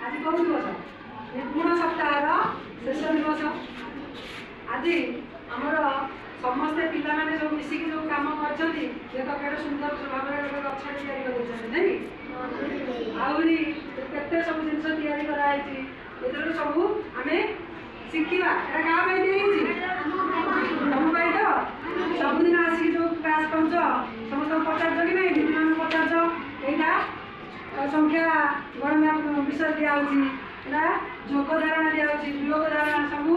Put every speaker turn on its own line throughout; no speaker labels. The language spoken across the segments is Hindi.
आज कौन दिवस निर्गुण सप्ताह शेष दिवस। आज आमर समस्ते पिला माने जो मिसिक जो काम कर केड़े सुंदर भाव में गछ नहीं आहरी केते सब जिनस तैयारी कराई सब आम शिखा क्या तुम तो सबुदिन आसिक जो क्लास कर समस्त पचार कि नहीं दीदी मान पचार यहाँ संख्या गणना विषय दिखाई जोग धारणा दिखाई वियोग धारणा सब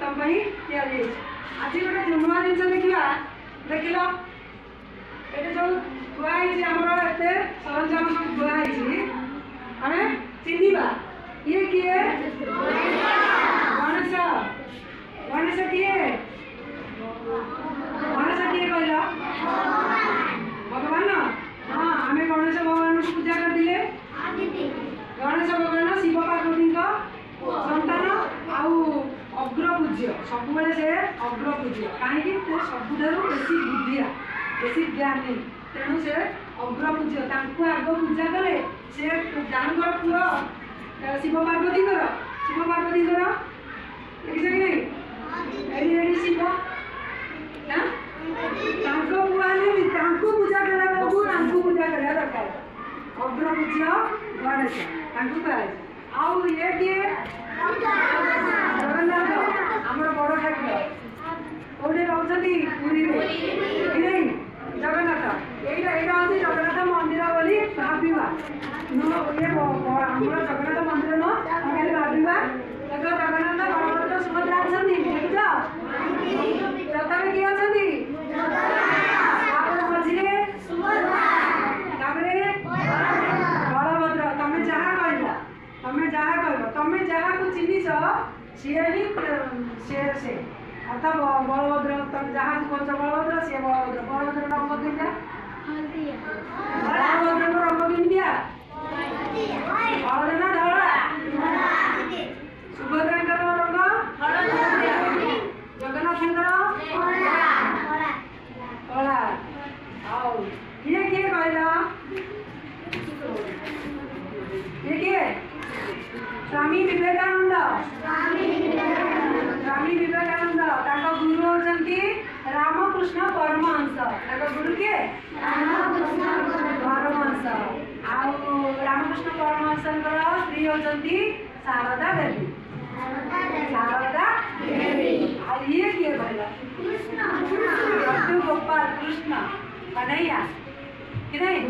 तुम या आज गोटे नुआ जिन देखा देख लो ये जो थुआई आम एत सरंजाम सब थुआई आम चिन्हवा ये किए गणेश गणेश किए गणेश किए कहल भगवान। हाँ आम गणेश भगवान को पूजा करते गणेश भगवान शिव पार्वती संतान अग्रपूज्य सब से अग्रपूज्य कहीं सबुठ बेसी बुद्धिया बेसी ज्ञानी तेणु से अग्रपूज्य आग पूजा कले से जानकर पुआ शिव पार्वती देखिए कि नहीं शिव पूजा कला पूजा करा दरकार अग्रपूज्य गणेश आउ ये किए जगन्नाथ आम बड़ ठाकुर कौटे रोचे पुरी नहीं जगन्नाथ यहाँ हूँ जगन्नाथ मंदिर बोली भावा ये आम जगन्नाथ मंदिर न खाली भावा देख जगन्नाथ बलभद्र सुभद्रा अच्छा देखुच प्रथम किए अच्छा मझे बलभद्र तुम जहाँ कह तुम जहाँ को चिन्हिस सी ही से अर्थात बलभद्र तुम जहाँ कौन बलभद्र सी बलभद्र बलभद्र रंग केमिया बलभद्र रंग केमिया हलदा ना धला सुभद्रा रंग जगन्नाथ कला किए किए कहल ये किए स्वामी विवेकानंद गुरु होती रामकृष्ण परमहंस गुरु किए परमहंस रामकृष्ण परमहंस स्त्री होती शारदा देवी ये किए कहल गोपाल कृष्ण कन्हैया कि नहीं।